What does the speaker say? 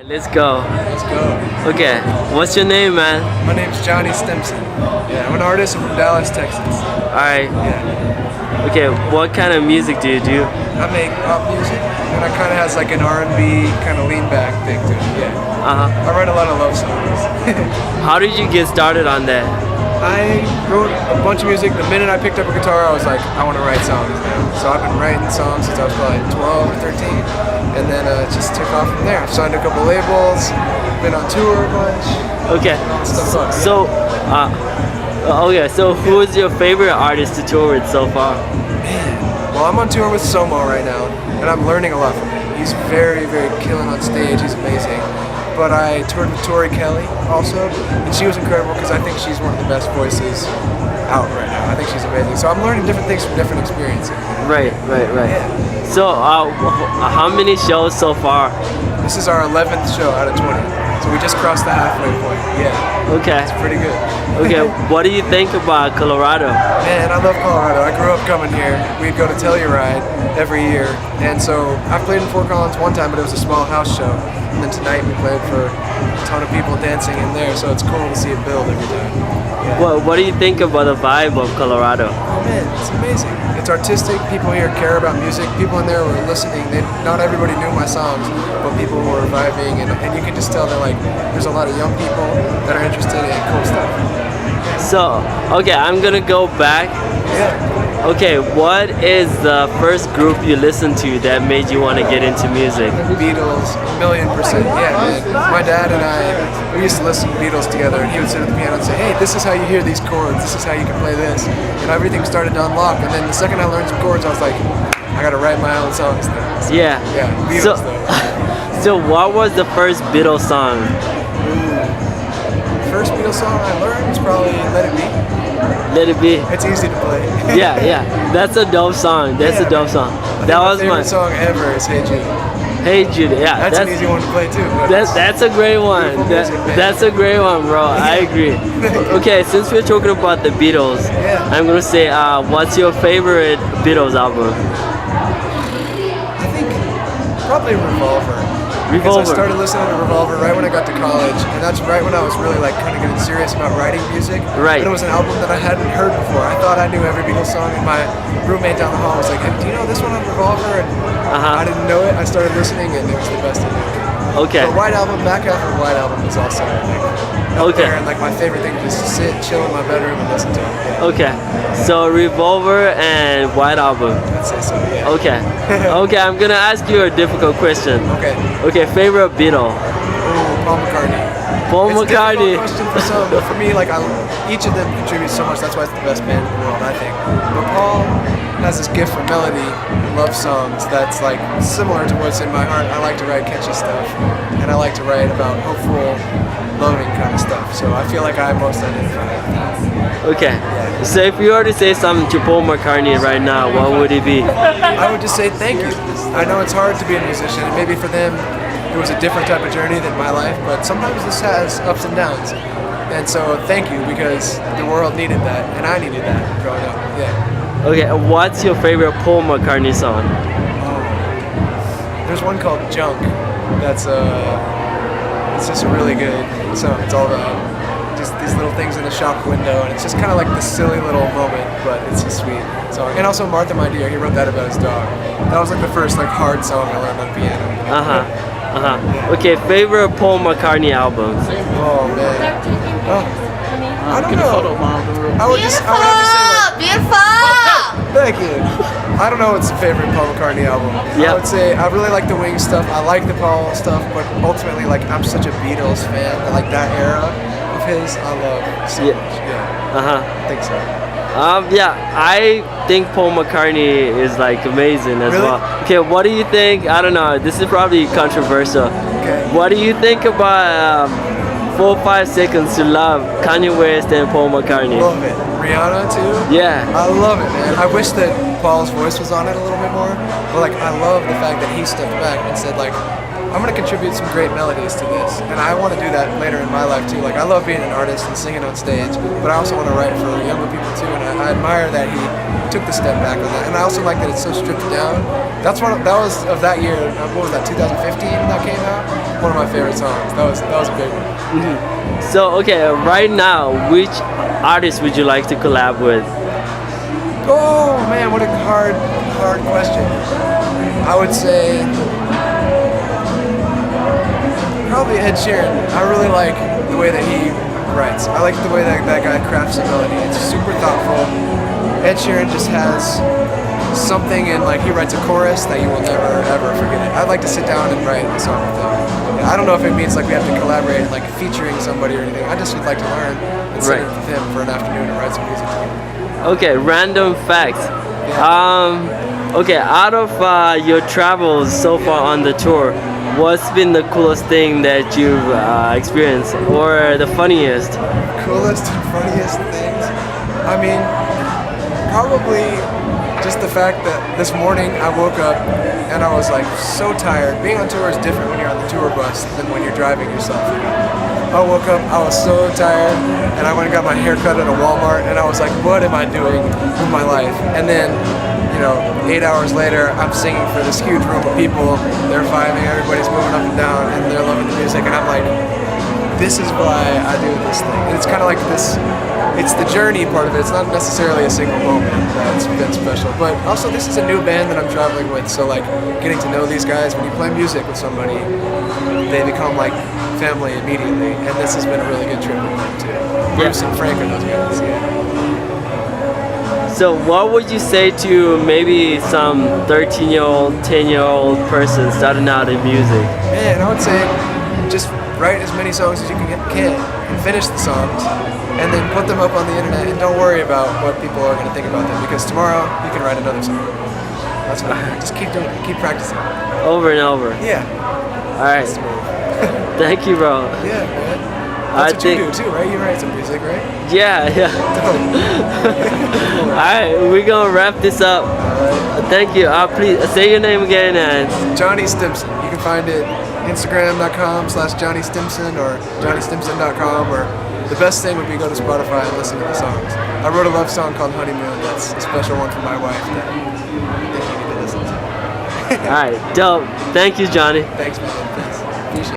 Let's go. Let's go. Okay, what's your name, man? My name's Johnny Stimson. Yeah, I'm an artist. I'm from Dallas, Texas. Alright. Yeah. Okay, what kind of music do you do? I make pop music, and it kind of has like an R&B kind of lean back thing to it. Yeah. I write a lot of love songs. How did you get started on that? I wrote a bunch of music. The minute I picked up a guitar, I was like, I want to write songs now. So I've been writing songs since I was probably 12 or 13, and then it just took off from there. I've signed a couple labels, been on tour a bunch. Okay. Stuff So who is your favorite artist to tour with so far? Man, well, I'm on tour with Somo right now, and I'm learning a lot from him. He's very, very killing on stage. He's amazing. But I toured with Tori Kelly also, and she was incredible because I think she's one of the best voices out right now. I think she's amazing. So I'm learning different things from different experiences. Right. Yeah. So how many shows so far? This is our 11th show out of 20. So we just crossed the halfway point. Yeah. Okay. It's pretty good. Okay, what do you think about Colorado? Man, I love Colorado. I grew up coming here. We'd go to Telluride every year. And so I played in Fort Collins one time, but it was a small house show. And then tonight we played for a ton of people dancing in there, so it's cool to see it build every time. Yeah. What do you think about the vibe of Colorado? Oh man, it's amazing. It's artistic. People here care about music. People in there were listening. Not everybody knew my songs, but people were vibing, and you can just tell that like there's a lot of young people that are interested in cool stuff. So, okay, I'm gonna go back. Yeah. Okay, what is the first group you listened to that made you want to get into music? Beatles, 1,000,000%. Yeah, man. My dad and we used to listen to Beatles together, and he would sit at the piano and say, hey, this is how you hear these chords, this is how you can play this. And everything started to unlock, and then the second I learned some chords, I was like, I gotta write my own songs now. So, yeah. Yeah, Beatles though. So what was the first Beatles song? First Beatles song I learned was probably Let It Be. Let It Be. It's easy to play. yeah. That's a dope song. That was my favorite song ever is Hey Jude. Hey Jude. Yeah. That's an easy one to play too. That's a great one. That's a great one, bro. I agree. Okay, since we're talking about the Beatles, I'm gonna say, what's your favorite Beatles album? I think probably Revolver. Because I started listening to Revolver right when I got to college, and that's right when I was really like kind of getting serious about writing music. Right. And it was an album that I hadn't heard before. I thought I knew every Beatles song, and my roommate down the hall was like, hey, do you know this one on Revolver? And I didn't know it. I started listening, and it was the best I knew. Okay. The White Album, back after the White Album is also up there, and like my favorite thing is to sit, chill in my bedroom, and listen to it. Yeah. Okay. So Revolver and White Album. I'd say so, yeah. Okay. Okay, I'm gonna ask you a difficult question. Okay. Okay, favorite Beatle? Ooh, Paul McCartney. Paul McCartney. It's a difficult question for some, but for me, like each of them contributes so much. That's why it's the best band in the world, I think. But Paul has this gift for melody, love songs that's like similar to what's in my heart. I like to write catchy stuff, and I like to write about hopeful, loving kind of stuff. So I feel like I most identify with that. Okay. So if you were to say something to Paul McCartney right now, what would it be? I would just say thank you. I know it's hard to be a musician, and maybe for them it was a different type of journey than my life, but sometimes this has ups and downs. And so thank you, because the world needed that, and I needed that growing up. Yeah. Okay, what's your favorite Paul McCartney song? There's one called Junk. That's it's just a really good song. It's all about just these little things in the shop window, and it's just kind of like this silly little moment, but it's a sweet song. And also Martha My Dear, he wrote that about his dog. That was like the first like hard song I learned on piano. Okay, favorite Paul McCartney album? Oh man. I don't know. I would have to say like, beautiful. thank you. I don't know what's the favorite Paul McCartney album. I would say I really like the Wings stuff. I like the Paul stuff, but ultimately, like I'm such a Beatles fan. I like that era of his. I love so much. Yeah. I think so. I think Paul McCartney is like amazing as well. Okay, what do you think? I don't know. This is probably controversial. Okay. What do you think about 4 or 5 Seconds to Love, Kanye West and Paul McCartney? Love it. Rihanna too? Yeah. I love it, man. I wish that Paul's voice was on it a little bit more, but like I love the fact that he stepped back and said like, I'm gonna contribute some great melodies to this, and I want to do that later in my life too. Like I love being an artist and singing on stage, but I also want to write for younger people too, and I admire that he took the step back on that, and I also like that it's so stripped down. That was of that year. What was that? 2015 that came out. One of my favorite songs. That was a big one. So okay, right now, which artist would you like to collab with? Oh man, what a hard question. I would say probably Ed Sheeran. I really like the way that he writes. I like the way that guy crafts a melody. It's super thoughtful. Ed Sheeran just has something in, like, he writes a chorus that you will never ever forget it. I'd like to sit down and write a song with him. I don't know if it means like we have to collaborate, like featuring somebody or anything. I just would like to learn and sit with him for an afternoon and write some music together. Okay, random facts. Okay, out of your travels so far on the tour, what's been the coolest thing that you've experienced, or the funniest? Coolest and funniest things? I mean, probably just the fact that this morning I woke up and I was like so tired. Being on tour is different when you're on the tour bus than when you're driving yourself. I woke up, I was so tired, and I went and got my hair cut at a Walmart, and I was like, what am I doing with my life? And then, 8 hours later, I'm singing for this huge room of people. They're vibing, everybody's moving up and down, and they're loving the music, and I'm like, this is why I do this thing. And it's kind of like this, it's the journey part of it. It's not necessarily a single moment that's been special. But also, this is a new band that I'm traveling with, so like getting to know these guys, when you play music with somebody, they become like family immediately. And this has been a really good trip with them too. Bruce and Frank are those guys. So what would you say to maybe some 13-year-old, 10-year-old person starting out in music? Man, I would say just write as many songs as you can and finish the songs, and then put them up on the internet, and don't worry about what people are going to think about them, because tomorrow you can write another song. That's what just keep doing it, keep practicing. Over and over. Yeah. Alright. Thank you, bro. Yeah, man. That's what you do too, right? You write some music, right? Yeah. Alright, we're gonna wrap this up. Thank you. Please say your name again. And Johnny Stimson. You can find it Instagram.com/Johnny Stimson or JohnnyStimson.com, or the best thing would be go to Spotify and listen to the songs. I wrote a love song called Honeymoon. That's a special one for my wife that I think you need to listen to. Alright, dope. Thank you, Johnny. Thanks, man.